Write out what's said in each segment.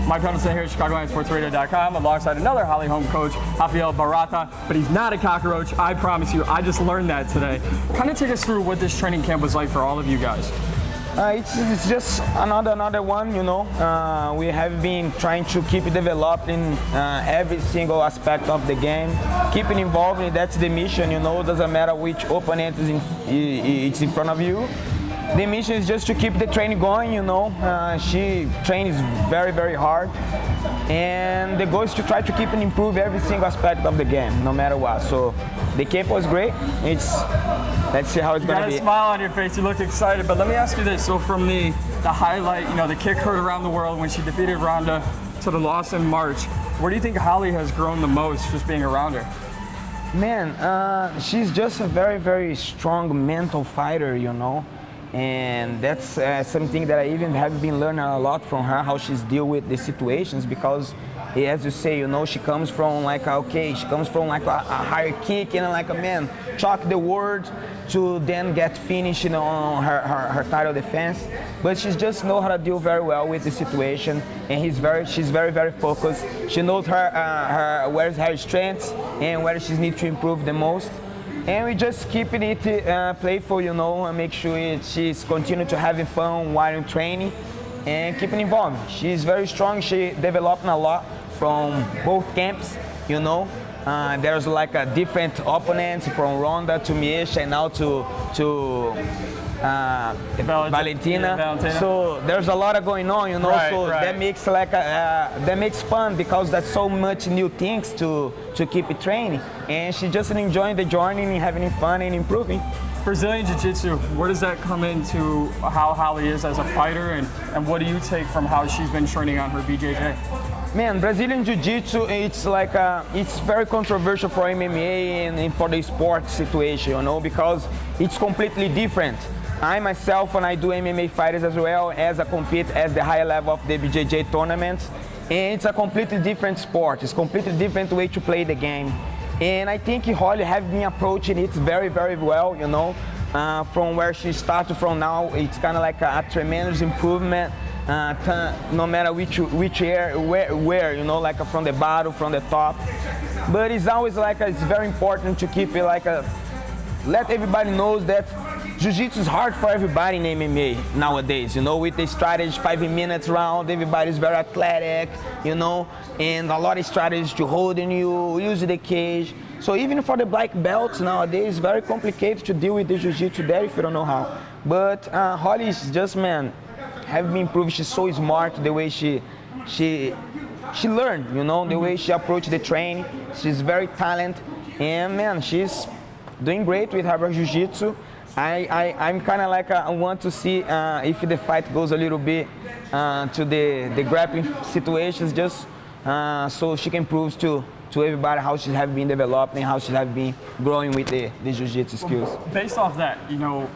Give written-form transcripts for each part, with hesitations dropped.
Mike Pendleton here at ChicagoLandSportsRadio.com alongside another Holm coach, Rafael Barata, but he's not a cockroach, I promise you. I just learned that today. Kind of take us through what this training camp was like for all of you guys. It's just another one, you know. We have been trying to keep developing every single aspect of the game, keeping involved. That's the mission, you know. Doesn't matter which opponent is in front of you. The mission is just to keep the training going, you know. She trains very hard, and the goal is to try to keep and improve every single aspect of the game, no matter what. So the camp was great. Let's see how it's going to be. You got a smile on your face. You look excited. But let me ask you this. So from the highlight, you know, the kick heard around the world when she defeated Ronda to the loss in March, where do you think Holly has grown the most just being around her? Man, she's just a very strong mental fighter, you know. And that's something that I even have been learning a lot from her, how she's deal with the situations, because as you say, you know, she comes from like a higher kick and like a man, chalk the word to then get finished, you know, on her title defense. But she just knows how to deal very well with the situation, and she's very focused. She knows where's her strengths and where she needs to improve the most. And we just keeping it playful, you know, and make sure she's continue to having fun while in training and keeping involved. She's very strong. She developing a lot from both camps, you know. There's like a different opponents from Ronda to Miesha and now to Valentina. So there's a lot of going on, you know. That makes that makes fun because there's so much new things to keep it training, and she's just enjoying the journey and having fun and improving. Brazilian Jiu-Jitsu, where does that come into how Holly is as a fighter, and what do you take from how she's been training on her BJJ? Man, Brazilian Jiu-Jitsu, it's very controversial for MMA and for the sport situation, you know, because it's completely different. I myself, when I do MMA fighters as well, as I compete at the higher level of the BJJ tournaments, and it's a completely different sport. It's a completely different way to play the game. And I think Holly have been approaching it very well, you know. From where she started from now, it's kind of like a tremendous improvement. No matter which area, where, you know, like from the bottom, from the top. But it's always it's very important to keep it let everybody knows that Jiu-Jitsu is hard for everybody in MMA nowadays, you know, with the strategy 5 minutes round, everybody's very athletic, you know, and a lot of strategies to holding you, use the cage. So even for the black belts nowadays, it's very complicated to deal with the Jiu-Jitsu there if you don't know how. But Holly is just, man, have been improved. She's so smart the way she learned, you know, the way she approached the training. She's very talented, and man, she's doing great with her Jiu-Jitsu. I'm kind of I want to see if the fight goes a little bit to the grappling situations, just so she can prove to everybody how she have been developing, how she have been growing with the Jiu-Jitsu skills. Based off that, you know,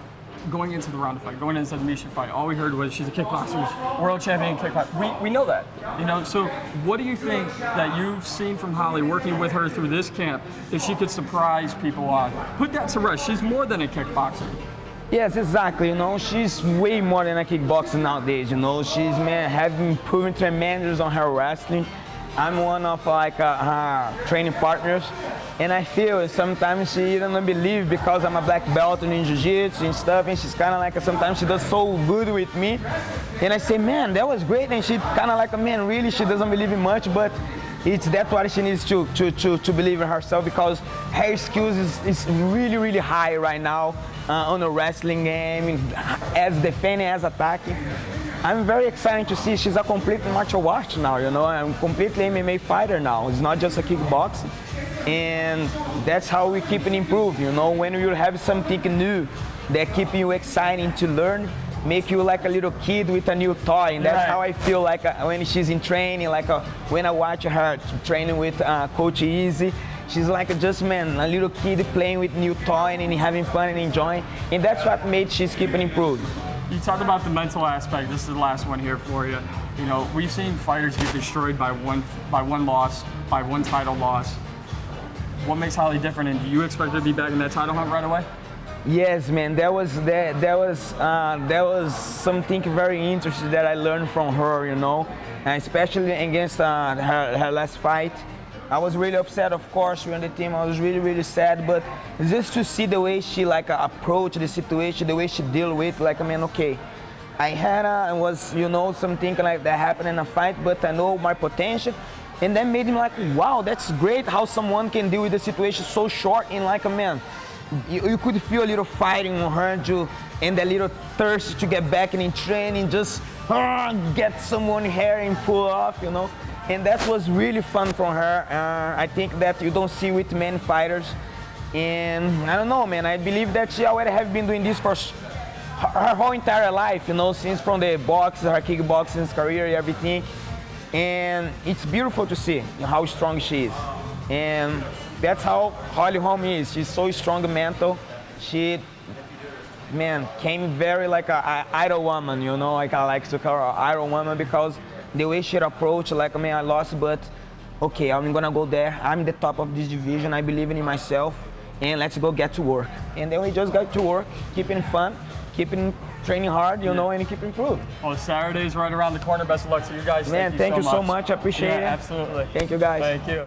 going into the Ronda fight, going into the Miesha fight, all we heard was she's a kickboxer, world champion kickboxer. We know that, you know. So what do you think that you've seen from Holly working with her through this camp that she could surprise people on? Put that to rest. She's more than a kickboxer. Yes, exactly. You know, she's way more than a kickboxer nowadays. You know, she's have been improving tremendous on her wrestling. I'm one of her training partners. And I feel sometimes she doesn't believe because I'm a black belt in Jiu-Jitsu and stuff, and she's kind of sometimes she does so good with me. And I say, man, that was great. And she kind of man, really, she doesn't believe in much, but that's what she needs to believe in herself, because her skills is really high right now on the wrestling game, as defending, as attacking. I'm very excited to see she's a complete martial arts now, you know. I'm completely MMA fighter now. It's not just a kickboxing. And that's how we keep it improve, you know. When you have something new that keep you excited to learn, make you like a little kid with a new toy. And that's how I feel when she's in training, when I watch her training with Coach Easy. She's just, man, a little kid playing with new toy and having fun and enjoying. And that's what made she's keeping improving. You talk about the mental aspect. This is the last one here for you. You know, we've seen fighters get destroyed by one loss, by one title loss. What makes Holly different, and do you expect her to be back in that title hunt right away? Yes, man, that was something very interesting that I learned from her, you know, and especially against her last fight. I was really upset, of course, we on the team. I was really, really sad, but just to see the way she like approached the situation, the way she deal with, like, I mean, okay, I had was, you know, something like that happened in a fight, but I know my potential, and that made me like, wow, that's great how someone can deal with the situation so short in like a man. You could feel a little fighting on her and a little thirst to get back in training, just get someone hair and pull off, you know. And that was really fun from her. I think that you don't see with many fighters. And I don't know, man, I believe that she already have been doing this for her whole entire life, you know, since from the box, her kickboxing career, everything. And it's beautiful to see how strong she is. And that's how Holm is. She's so strong mental. She, man, came very like a idol woman, you know, like I like to call her idol woman because the way she approached, like, I mean, I lost, but okay, I'm gonna go there. I'm the top of this division. I believe in myself, and let's go get to work. And then we just got to work, keeping fun, keeping training hard, you know, and keep improving. Well, Saturday's right around the corner. Best of luck to you guys. Man, thank you so much. I appreciate it. Absolutely. Thank you, guys. Thank you.